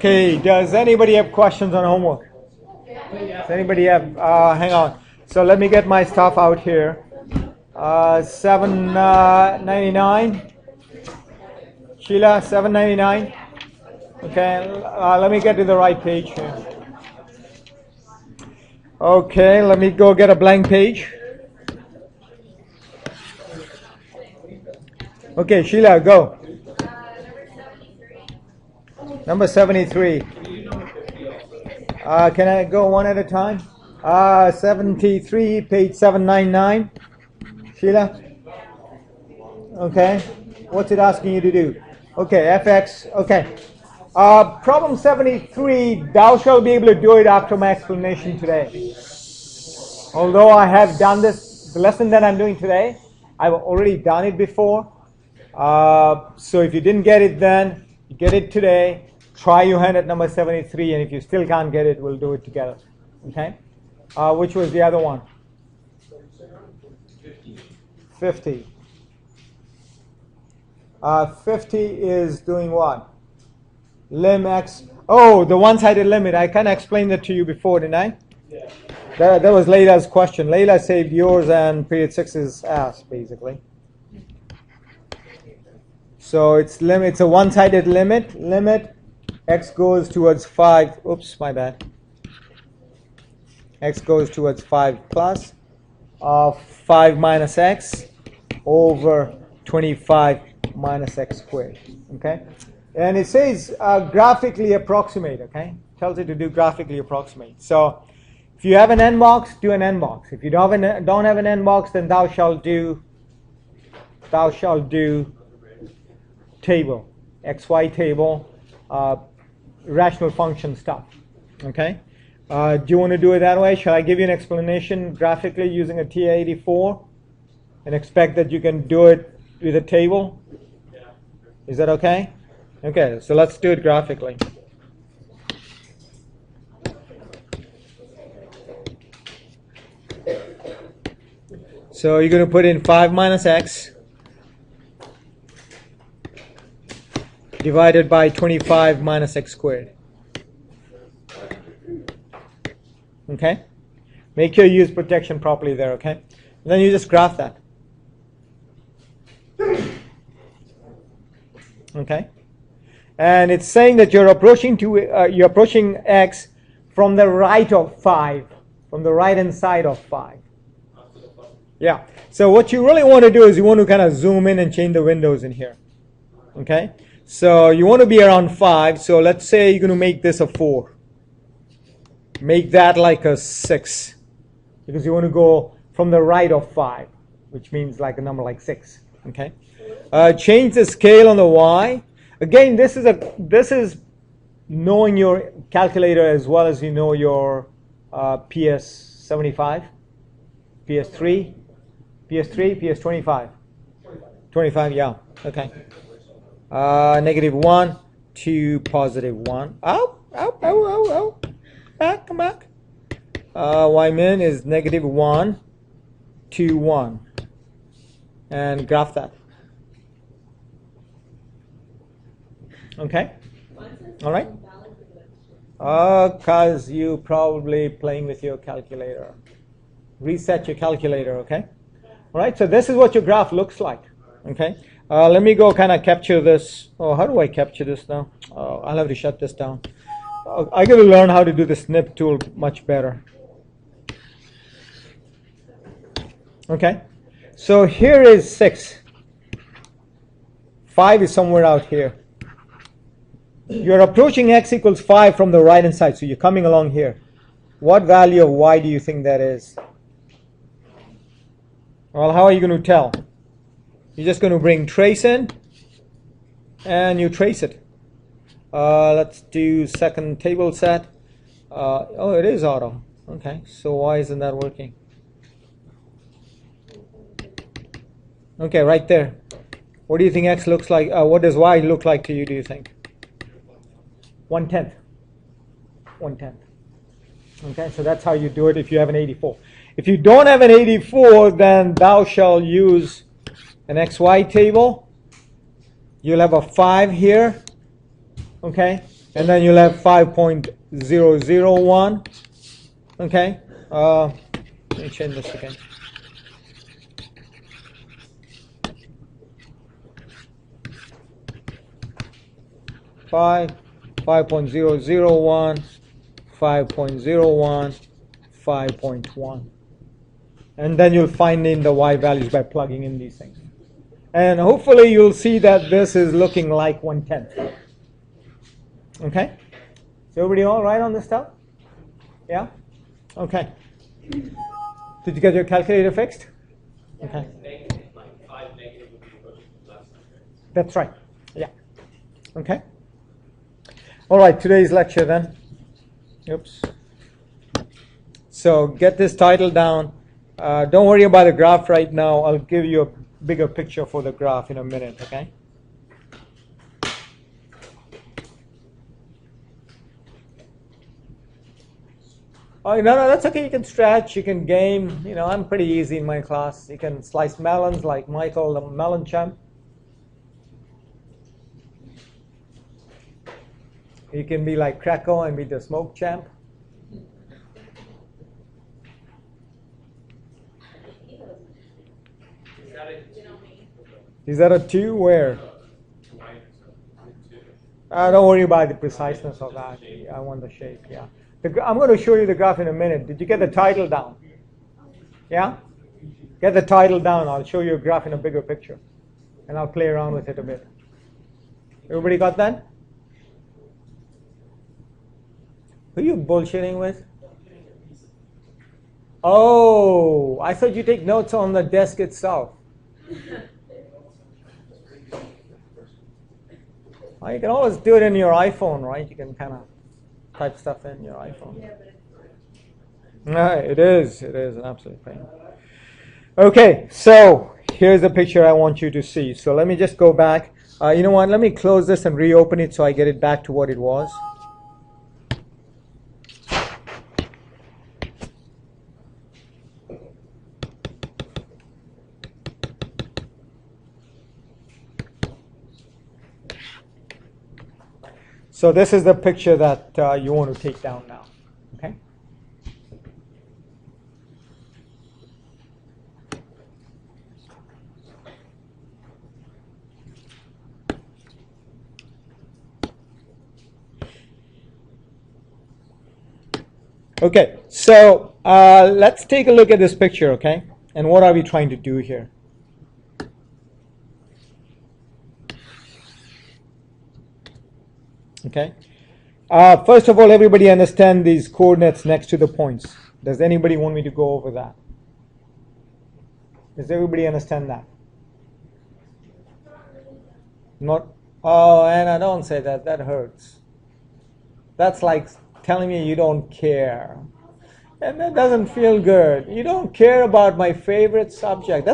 Okay, does anybody have questions on homework? Does anybody have, hang on. So let me get my stuff out here. 799. Sheila, 799. Okay, let me get to the right page here. Okay, let me go get a blank page. Okay, Sheila, go. Number 73. Can I go one at a time? 73, page 799. Sheila? Okay. What's it asking you to do? Okay, fx. Okay. Problem 73, thou shalt be able to do it after my explanation today. Although I have done this, the lesson that I'm doing today, I've already done it before. So if you didn't get it then, you get it today. Try your hand at number 73, and if you still can't get it, we'll do it together. Okay? Which was the other one? 50. 50 is doing what? Lim x. Oh, the one-sided limit. I kind of explained that to you before, didn't I? Yeah. That was Layla's question. Layla saved yours and period 6's ass, basically. So it's limit. It's a one-sided limit. Limit x goes towards 5. Oops, my bad. X goes towards 5 plus of 5 minus x over 25 minus x squared. Okay? And it says graphically approximate. Okay? Tells it to do graphically approximate. So if you have an n box, do an n box. If you don't have an n box, then thou shalt do table, xy table, rational function stuff. Okay? Do you want to do it that way? Shall I give you an explanation graphically using a TA84 and expect that you can do it with a table? Is that okay? Okay, so let's do it graphically. So you're going to put in 5 minus x divided by 25 minus x squared. Okay? Make sure you use protection properly there, okay? And then you just graph that. Okay? And it's saying that you're approaching x from the right of 5, from the right hand side of 5. Yeah. So what you really want to do is you want to kind of zoom in and change the windows in here. Okay? So you want to be around 5. So let's say you're going to make this a 4. Make that like a 6. Because you want to go from the right of 5, which means like a number like 6. Okay? Change the scale on the y. Again, this is knowing your calculator as well as you know your PS75, PS3, PS25. 25, yeah. Okay. -1 to +1. Ow. Come back. Y min is -1 to 1. And graph that. Okay? All right? Because you probably playing with your calculator. Reset your calculator, okay? All right, so this is what your graph looks like. Okay? Let me go kind of capture this. Oh, how do I capture this now? I'll have to shut this down. I got to learn how to do the snip tool much better. Okay? So here is 6. 5 is somewhere out here. You're approaching x equals 5 from the right hand side, so you're coming along here. What value of y do you think that is? Well, how are you going to tell? You're just going to bring trace in, and you trace it. Let's do second table set. Oh, it is auto. Okay, so why isn't that working? Okay, right there. What do you think x looks like? What does y look like to you, do you think? 1/10. 1/10. Okay, so that's how you do it if you have an 84. If you don't have an 84, then thou shalt use an xy table. You'll have a 5 here. Okay, And then you'll have 5.001. Okay. Let me change this again. 5.001, 5.01, 5.1. And then you'll find in the y values by plugging in these things. And hopefully you'll see that this is looking like 1/10. Okay? So everybody all right on this stuff? Yeah? Okay. Did you get your calculator fixed? Okay. That's right. Yeah. Okay. All right, today's lecture then. Oops. So get this title down. Don't worry about the graph right now. I'll give you a bigger picture for the graph in a minute, okay? Oh, no, that's okay. You can stretch, you can game. You know, I'm pretty easy in my class. You can slice melons like Michael, the melon champ. You can be like Krakow and be the smoke champ. Is that a 2? Where? Don't worry about the preciseness of that. I want the shape, yeah. I'm going to show you the graph in a minute. Did you get the title down? Yeah? Get the title down. I'll show you a graph in a bigger picture. And I'll play around with it a bit. Everybody got that? Who are you bullshitting with? Oh, I thought you take notes on the desk itself. Well, you can always do it in your iPhone, right? You can kind of type stuff in your iPhone. It is an absolute pain. Okay, so here's the picture I want you to see. So let me just go back. You know what? Let me close this and reopen it so I get it back to what it was. So this is the picture that you want to take down now, okay? Okay, so let's take a look at this picture, okay? And what are we trying to do here? Okay. First of all, everybody understand these coordinates next to the points. Does anybody want me to go over that? Does everybody understand that? Not. Oh, Anna, don't say that. That hurts. That's like telling me you don't care. And that doesn't feel good. You don't care about my favorite subject. That's